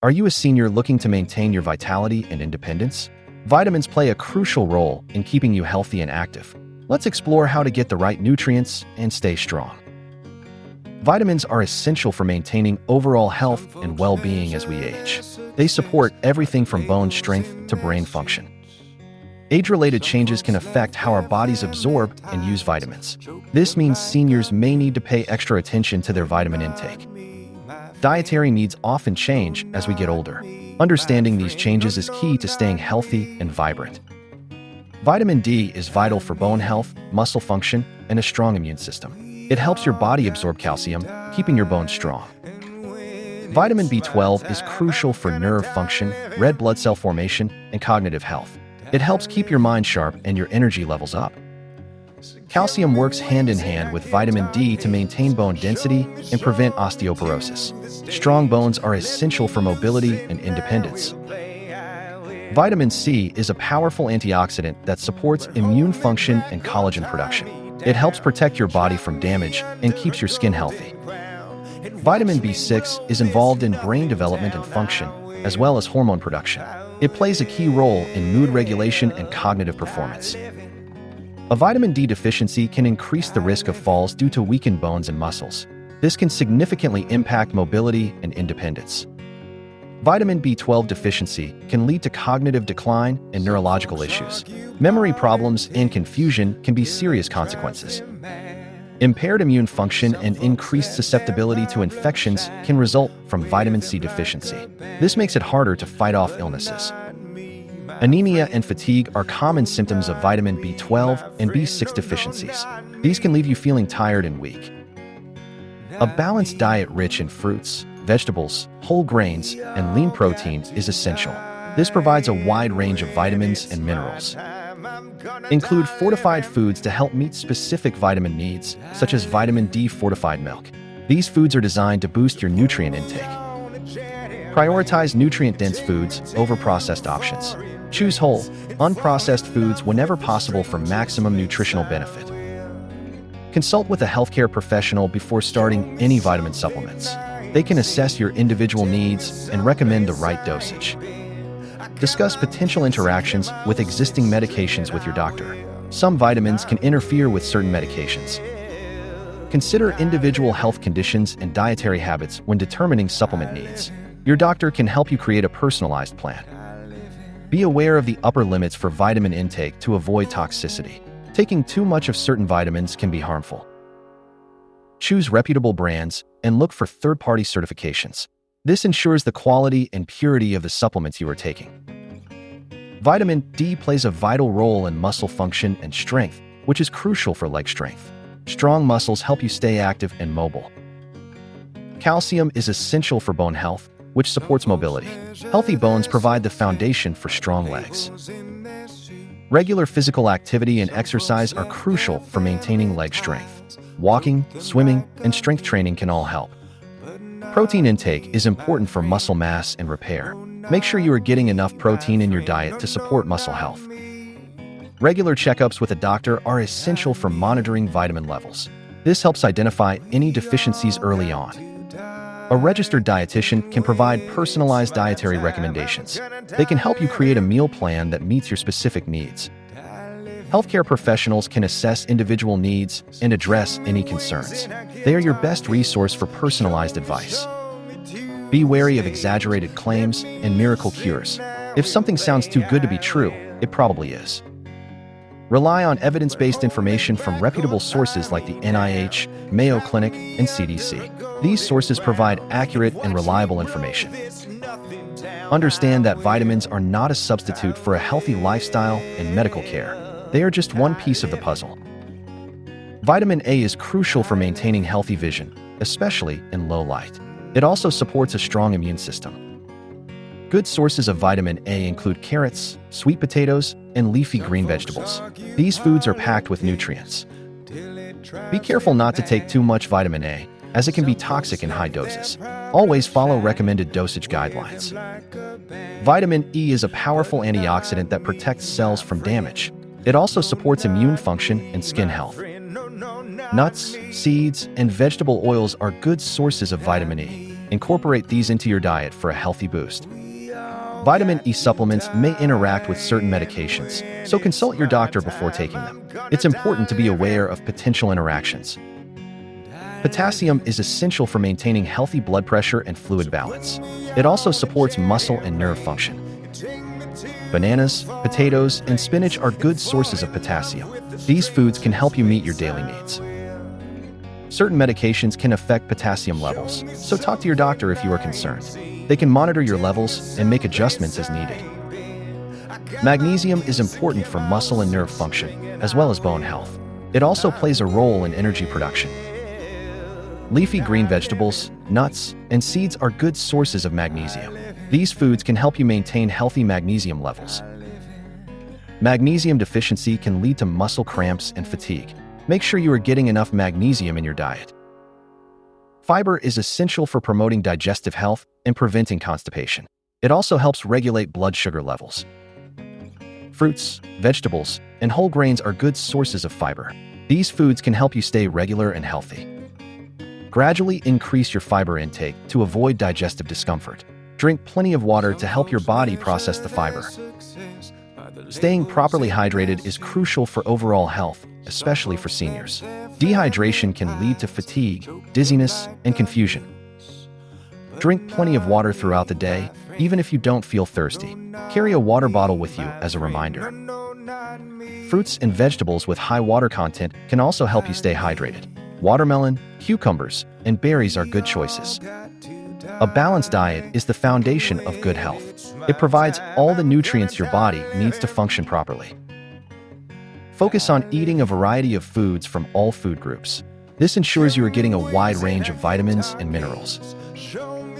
Are you a senior looking to maintain your vitality and independence? Vitamins play a crucial role in keeping you healthy and active. Let's explore how to get the right nutrients and stay strong. Vitamins are essential for maintaining overall health and well-being as we age. They support everything from bone strength to brain function. Age-related changes can affect how our bodies absorb and use vitamins. This means seniors may need to pay extra attention to their vitamin intake. Dietary needs often change as we get older. Understanding these changes is key to staying healthy and vibrant. Vitamin D is vital for bone health, muscle function, and a strong immune system. It helps your body absorb calcium, keeping your bones strong. Vitamin B12 is crucial for nerve function, red blood cell formation, and cognitive health. It helps keep your mind sharp and your energy levels up. Calcium works hand in hand with vitamin D to maintain bone density and prevent osteoporosis. Strong bones are essential for mobility and independence. Vitamin C is a powerful antioxidant that supports immune function and collagen production. It helps protect your body from damage and keeps your skin healthy. Vitamin B6 is involved in brain development and function, as well as hormone production. It plays a key role in mood regulation and cognitive performance. A vitamin D deficiency can increase the risk of falls due to weakened bones and muscles. This can significantly impact mobility and independence. Vitamin B12 deficiency can lead to cognitive decline and neurological issues. Memory problems and confusion can be serious consequences. Impaired immune function and increased susceptibility to infections can result from vitamin C deficiency. This makes it harder to fight off illnesses. Anemia and fatigue are common symptoms of vitamin B12 and B6 deficiencies. These can leave you feeling tired and weak. A balanced diet rich in fruits, vegetables, whole grains, and lean protein is essential. This provides a wide range of vitamins and minerals. Include fortified foods to help meet specific vitamin needs, such as vitamin D fortified milk. These foods are designed to boost your nutrient intake. Prioritize nutrient-dense foods over processed options. Choose whole, unprocessed foods whenever possible for maximum nutritional benefit. Consult with a healthcare professional before starting any vitamin supplements. They can assess your individual needs and recommend the right dosage. Discuss potential interactions with existing medications with your doctor. Some vitamins can interfere with certain medications. Consider individual health conditions and dietary habits when determining supplement needs. Your doctor can help you create a personalized plan. Be aware of the upper limits for vitamin intake to avoid toxicity. Taking too much of certain vitamins can be harmful. Choose reputable brands and look for third-party certifications. This ensures the quality and purity of the supplements you are taking. Vitamin D plays a vital role in muscle function and strength, which is crucial for leg strength. Strong muscles help you stay active and mobile. Calcium is essential for bone health, which supports mobility. Healthy bones provide the foundation for strong legs. Regular physical activity and exercise are crucial for maintaining leg strength. Walking, swimming, and strength training can all help. Protein intake is important for muscle mass and repair. Make sure you are getting enough protein in your diet to support muscle health. Regular checkups with a doctor are essential for monitoring vitamin levels. This helps identify any deficiencies early on. A registered dietitian can provide personalized dietary recommendations. They can help you create a meal plan that meets your specific needs. Healthcare professionals can assess individual needs and address any concerns. They are your best resource for personalized advice. Be wary of exaggerated claims and miracle cures. If something sounds too good to be true, it probably is. Rely on evidence-based information from reputable sources like the NIH, Mayo Clinic, and CDC. These sources provide accurate and reliable information. Understand that vitamins are not a substitute for a healthy lifestyle and medical care. They are just one piece of the puzzle. Vitamin A is crucial for maintaining healthy vision, especially in low light. It also supports a strong immune system. Good sources of vitamin A include carrots, sweet potatoes, and leafy green vegetables. These foods are packed with nutrients. Be careful not to take too much vitamin A, as it can be toxic in high doses. Always follow recommended dosage guidelines. Vitamin E is a powerful antioxidant that protects cells from damage. It also supports immune function and skin health. Nuts, seeds, and vegetable oils are good sources of vitamin E. Incorporate these into your diet for a healthy boost. Vitamin E supplements may interact with certain medications, so consult your doctor before taking them. It's important to be aware of potential interactions. Potassium is essential for maintaining healthy blood pressure and fluid balance. It also supports muscle and nerve function. Bananas, potatoes, and spinach are good sources of potassium. These foods can help you meet your daily needs. Certain medications can affect potassium levels, so talk to your doctor if you are concerned. They can monitor your levels and make adjustments as needed. Magnesium is important for muscle and nerve function, as well as bone health. It also plays a role in energy production. Leafy green vegetables, nuts, and seeds are good sources of magnesium. These foods can help you maintain healthy magnesium levels. Magnesium deficiency can lead to muscle cramps and fatigue. Make sure you are getting enough magnesium in your diet. Fiber is essential for promoting digestive health and preventing constipation. It also helps regulate blood sugar levels. Fruits, vegetables, and whole grains are good sources of fiber. These foods can help you stay regular and healthy. Gradually increase your fiber intake to avoid digestive discomfort. Drink plenty of water to help your body process the fiber. Staying properly hydrated is crucial for overall health, especially for seniors. Dehydration can lead to fatigue, dizziness, and confusion. Drink plenty of water throughout the day, even if you don't feel thirsty. Carry a water bottle with you as a reminder. Fruits and vegetables with high water content can also help you stay hydrated. Watermelon, cucumbers, and berries are good choices. A balanced diet is the foundation of good health. It provides all the nutrients your body needs to function properly. Focus on eating a variety of foods from all food groups. This ensures you are getting a wide range of vitamins and minerals.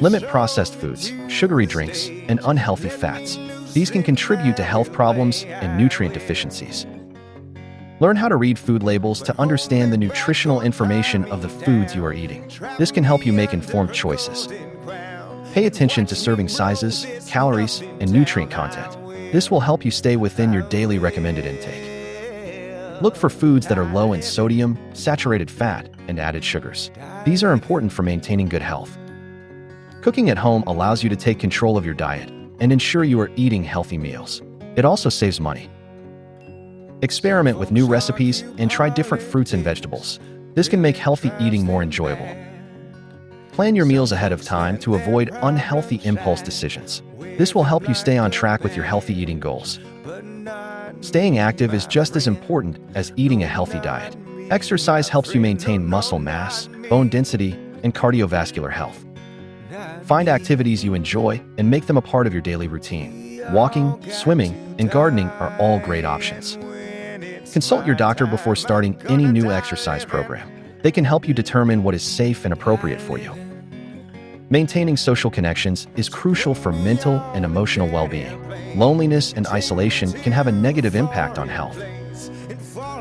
Limit processed foods, sugary drinks, and unhealthy fats. These can contribute to health problems and nutrient deficiencies. Learn how to read food labels to understand the nutritional information of the foods you are eating. This can help you make informed choices. Pay attention to serving sizes, calories, and nutrient content. This will help you stay within your daily recommended intake. Look for foods that are low in sodium, saturated fat, and added sugars. These are important for maintaining good health. Cooking at home allows you to take control of your diet and ensure you are eating healthy meals. It also saves money. Experiment with new recipes and try different fruits and vegetables. This can make healthy eating more enjoyable. Plan your meals ahead of time to avoid unhealthy impulse decisions. This will help you stay on track with your healthy eating goals. Staying active is just as important as eating a healthy diet. Exercise helps you maintain muscle mass, bone density, and cardiovascular health. Find activities you enjoy and make them a part of your daily routine. Walking, swimming, and gardening are all great options. Consult your doctor before starting any new exercise program. They can help you determine what is safe and appropriate for you. Maintaining social connections is crucial for mental and emotional well-being. Loneliness and isolation can have a negative impact on health.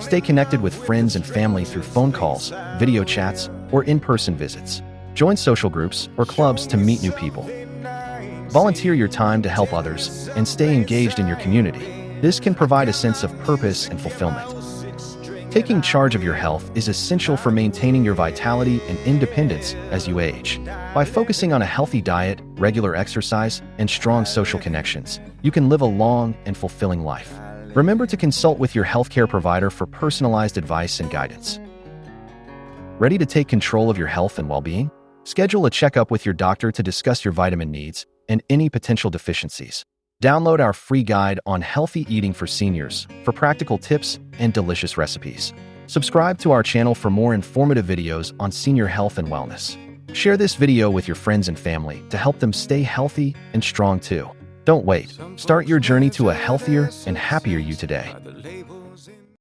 Stay connected with friends and family through phone calls, video chats, or in-person visits. Join social groups or clubs to meet new people. Volunteer your time to help others and stay engaged in your community. This can provide a sense of purpose and fulfillment. Taking charge of your health is essential for maintaining your vitality and independence as you age. By focusing on a healthy diet, regular exercise, and strong social connections, you can live a long and fulfilling life. Remember to consult with your healthcare provider for personalized advice and guidance. Ready to take control of your health and well-being? Schedule a checkup with your doctor to discuss your vitamin needs and any potential deficiencies. Download our free guide on healthy eating for seniors for practical tips and delicious recipes. Subscribe to our channel for more informative videos on senior health and wellness. Share this video with your friends and family to help them stay healthy and strong too. Don't wait. Start your journey to a healthier and happier you today.